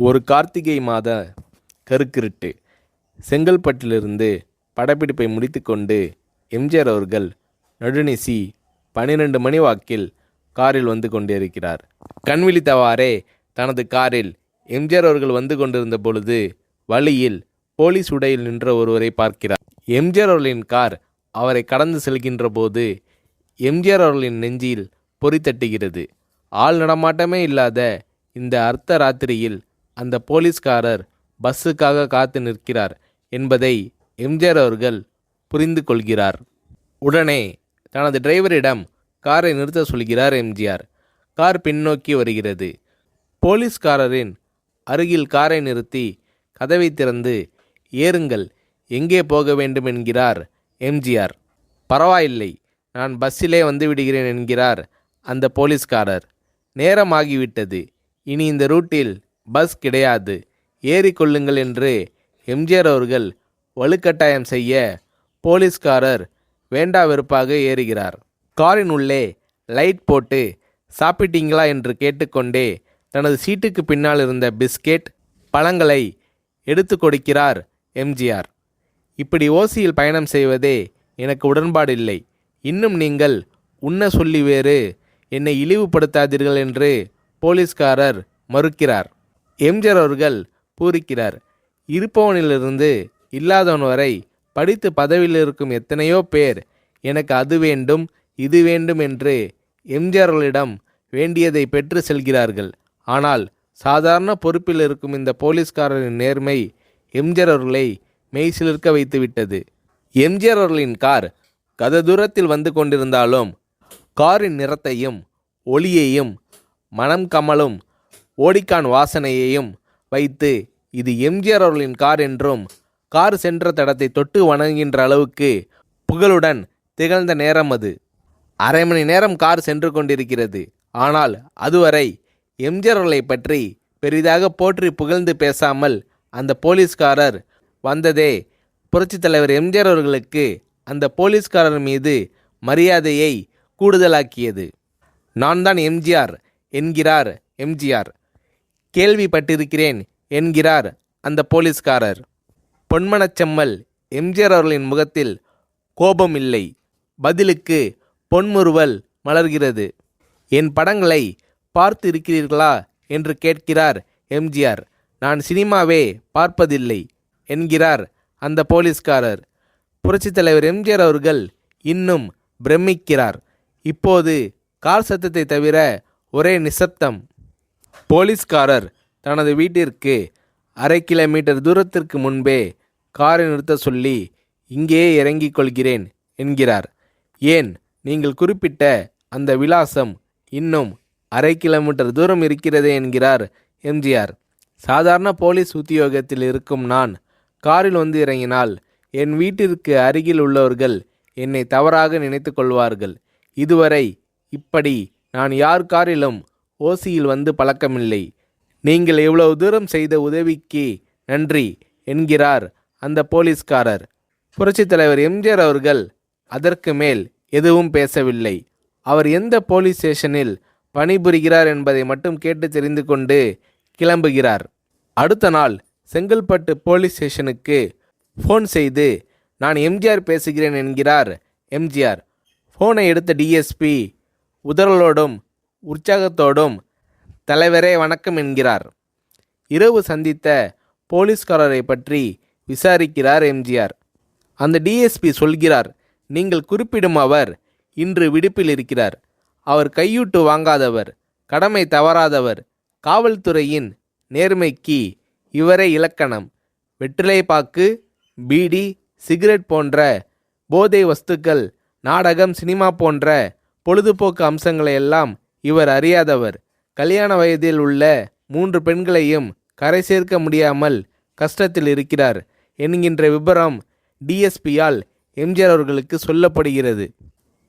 ஒரு கார்த்திகை மாத கருக்கிருட்டு. செங்கல்பட்டிலிருந்து படப்பிடிப்பை முடித்துக்கொண்டு எம்ஜிஆர் அவர்கள் நடுநிசி 12 மணி வாக்கில் காரில் வந்து கொண்டிருக்கிறார். கண் விழித்தவாறே தனது காரில் எம்ஜிஆர் அவர்கள் வந்து கொண்டிருந்த பொழுது வழியில் போலீஸ் உடையில் நின்ற ஒருவரை பார்க்கிறார். எம்ஜிஆர் அவர்களின் கார் அவரை கடந்து செல்கின்ற போது எம்ஜிஆர் அவர்களின் நெஞ்சில் பொறி தட்டுகிறது. ஆள் நடமாட்டமே இல்லாத இந்த அர்த்த ராத்திரியில் அந்த போலீஸ்காரர் பஸ்ஸுக்காக காத்து நிற்கிறார் என்பதை எம்ஜிஆர் அவர்கள் புரிந்து கொள்கிறார். உடனே தனது டிரைவரிடம் காரை நிறுத்த சொல்கிறார் எம்ஜிஆர். கார் பின்னோக்கி வருகிறது. போலீஸ்காரரின் அருகில் காரை நிறுத்தி கதவை திறந்து ஏறுங்கள், எங்கே போக வேண்டும் என்கிறார் எம்ஜிஆர். பரவாயில்லை, நான் பஸ்ஸிலே வந்து விடுகிறேன் என்கிறார் அந்த போலீஸ்காரர். நேரமாகிவிட்டது, இனி இந்த ரூட்டில் பஸ் கிடையாது, ஏறிக்கொள்ளுங்கள் என்று எம்ஜிஆர் அவர்கள் வலுக்கட்டாயம் செய்ய போலீஸ்காரர் வேண்டா வெறுப்பாக ஏறுகிறார். காரின் உள்ளே லைட் போட்டு சாப்பிட்டீங்களா என்று கேட்டுக்கொண்டே தனது சீட்டுக்கு பின்னால் இருந்த பிஸ்கெட் பழங்களை எடுத்து கொடுக்கிறார் எம்ஜிஆர். இப்படி ஓசியில் பயணம் செய்வதே எனக்கு உடன்பாடில்லை. இன்னும் நீங்கள் உண்ண சொல்லி வேறு என்னை இழிவுபடுத்தாதீர்கள் என்று போலீஸ்காரர் மறுக்கிறார். எம்ஜிஆர் அவர்கள் பூரிக்கிறார். இருப்பவனிலிருந்து இல்லாதவன் வரை படித்து பதவியில் இருக்கும் எத்தனையோ பேர் எனக்கு அது வேண்டும் இது வேண்டும் என்று எம்ஜிஆர் அவர்களிடம் வேண்டியதை பெற்று செல்கிறார்கள். ஆனால் சாதாரண பொறுப்பில் இருக்கும் இந்த போலீஸ்காரரின் நேர்மை எம்ஜிஆர் அவர்களை மெய்சிலிர்க்க வைத்துவிட்டது. எம்ஜிஆர் அவர்களின் கார் கத தூரத்தில் வந்து கொண்டிருந்தாலும் காரின் நிறத்தையும் ஒளியையும் மனம் கமலும் ஓடிக்கான் வாசனையையும் வைத்து இது எம்ஜிஆர் அவர்களின் கார் என்றும் கார் சென்ற தடத்தை தொட்டு வணங்குகின்ற அளவுக்கு புகழுடன் திகழ்ந்த நேரம் அது. அரை மணி நேரம் கார் சென்று கொண்டிருக்கிறது. ஆனால் அதுவரை எம்ஜிஆர் அவர்களை பற்றி பெரிதாக போற்றி புகழ்ந்து பேசாமல் அந்த போலீஸ்காரர் வந்ததே புரட்சித் தலைவர் எம்ஜிஆர் அவர்களுக்கு அந்த போலீஸ்காரர் மீது மரியாதையை கூடுதலாக்கியது. நான் தான் எம்ஜிஆர் என்கிறார் எம்ஜிஆர். கேள்விப்பட்டிருக்கிறேன் என்கிறார் அந்த போலீஸ்காரர். பொன்மனச்செம்மல் எம்ஜிஆர் அவர்களின் முகத்தில் கோபம் இல்லை, பதிலுக்கு பொன்முறுவல் மலர்கிறது. என் படங்களை பார்த்து இருக்கிறீர்களா என்று கேட்கிறார் எம்ஜிஆர். நான் சினிமாவே பார்ப்பதில்லை என்கிறார் அந்த போலீஸ்காரர். புரட்சித் தலைவர் எம்ஜிஆர் அவர்கள் இன்னும் பிரமிக்கிறார். இப்போது கார் சத்தத்தை தவிர ஒரே நிசப்தம். போலீஸ்காரர் தனது வீட்டிற்கு 1/2 கிலோமீட்டர் தூரத்திற்கு முன்பே காரை நிறுத்த சொல்லி இங்கேயே இறங்கிக் கொள்கிறேன் என்கிறார். ஏன், நீங்கள் குறிப்பிட்ட அந்த விலாசம் இன்னும் 1/2 கிலோமீட்டர் தூரம் இருக்கிறதே என்கிறார் எம்ஜிஆர். சாதாரண போலீஸ் உத்தியோகத்தில் இருக்கும் நான் காரில் வந்து இறங்கினால் என் வீட்டிற்கு அருகில் உள்ளவர்கள் என்னை தவறாக நினைத்து கொள்வார்கள். இதுவரை இப்படி நான் யார் காரிலும் ஓசியில் வந்து பழக்கமில்லை. நீங்கள் இவ்வளவு தூரம் செய்த உதவிக்கு நன்றி என்கிறார் அந்த போலீஸ்காரர். புரட்சித் தலைவர் எம்ஜிஆர் அவர்கள் அதற்கு மேல் எதுவும் பேசவில்லை. அவர் எந்த போலீஸ் ஸ்டேஷனில் பணிபுரிகிறார் என்பதை மட்டும் கேட்டு தெரிந்து கொண்டு கிளம்புகிறார். அடுத்த நாள் செங்கல்பட்டு போலீஸ் ஸ்டேஷனுக்கு ஃபோன் செய்து நான் எம்ஜிஆர் பேசுகிறேன் என்கிறார் எம்ஜிஆர். ஃபோனை எடுத்த டிஎஸ்பி உதறலோடும் உற்சாகத்தோடும் தலைவரே வணக்கம் என்கிறார். இரவு சந்தித்த போலீஸ்காரரை பற்றி விசாரிக்கிறார் எம்ஜிஆர். அந்த டிஎஸ்பி சொல்கிறார், நீங்கள் குறிப்பிடும் அவர் இன்று விடுப்பில் இருக்கிறார். அவர் கையூட்டு வாங்காதவர், கடமை தவறாதவர், காவல்துறையின் நேர்மைக்கு இவரே இலக்கணம். வெற்றிலை பாக்கு, பீடி, சிகரெட் போன்ற போதை வஸ்துக்கள், நாடகம், சினிமா போன்ற பொழுதுபோக்கு அம்சங்களையெல்லாம் இவர் அறியாதவர். கல்யாண வயதில் உள்ள 3 பெண்களையும் கரை சேர்க்க முடியாமல் கஷ்டத்தில் இருக்கிறார் என்கின்ற விபரம் டிஎஸ்பியால் எம்ஜிஆர் அவர்களுக்கு சொல்லப்படுகிறது.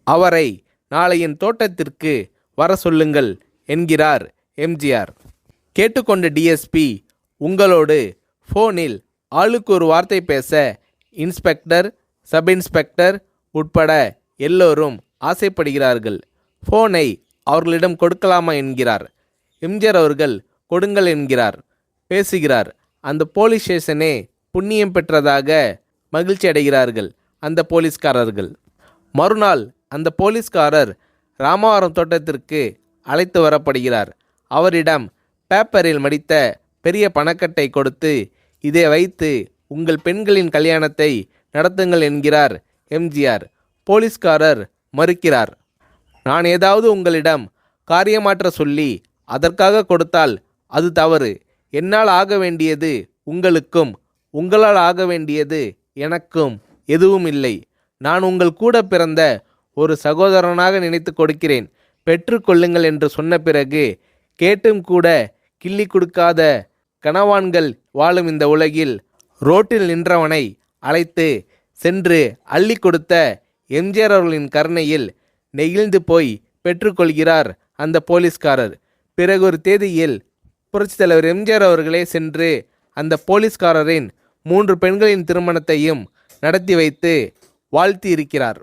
அவரை நாளை என் தோட்டத்திற்கு வர சொல்லுங்கள் என்கிறார் எம்ஜிஆர். கேட்டுக்கொண்ட டிஎஸ்பி உங்களோடு ஃபோனில் ஆளுக்கு ஒரு வார்த்தை பேச இன்ஸ்பெக்டர், சப் இன்ஸ்பெக்டர் உட்பட எல்லோரும் ஆசைப்படுகிறார்கள். ஃபோனை அவர்களிடம் கொடுக்கலாமா என்கிறார். எம்ஜிஆர் அவர்கள் கொடுங்கள் என்கிறார். பேசுகிறார். அந்த போலீஸ் ஸ்டேஷனே புண்ணியம் பெற்றதாக மகிழ்ச்சி அடைகிறார்கள் அந்த போலீஸ்காரர்கள். மறுநாள் அந்த போலீஸ்காரர் ராமவரம் தோட்டத்திற்கு அழைத்து வரப்படுகிறார். அவரிடம் பேப்பரில் மடித்த பெரிய பணக்கட்டை கொடுத்து, இதை வைத்து உங்கள் பெண்களின் கல்யாணத்தை நடத்துங்கள் என்கிறார் எம்ஜிஆர். போலீஸ்காரர் மறுக்கிறார். நான் ஏதாவது உங்களிடம் காரியமாற்ற சொல்லி அதற்காக கொடுத்தால் அது தவறு. என்னால் ஆக வேண்டியது உங்களுக்கும், உங்களால் ஆக வேண்டியது எனக்கும் எதுவும் இல்லை. நான் உங்கள் கூட பிறந்த ஒரு சகோதரனாக நினைத்து கொடுக்கிறேன், பெற்றுக்கொள்ளுங்கள் என்று சொன்ன பிறகு கேட்டும் கூட கிள்ளி கொடுக்காத கனவான்கள் வாழும் இந்த உலகில் ரோட்டில் நின்றவனை அழைத்து சென்று அள்ளி கொடுத்த எம்ஜிஆர் அவர்களின் கருணையில் நெகிழ்ந்து போய் பெற்றுக்கொள்கிறார் அந்த போலீஸ்காரர். பிறகு ஒரு தேதியில் புரட்சித் தலைவர் எம்ஜிஆர் அவர்களே சென்று அந்த போலீஸ்காரரின் 3 பெண்களின் திருமணத்தையும் நடத்தி வைத்து வாழ்த்தி இருக்கிறார்.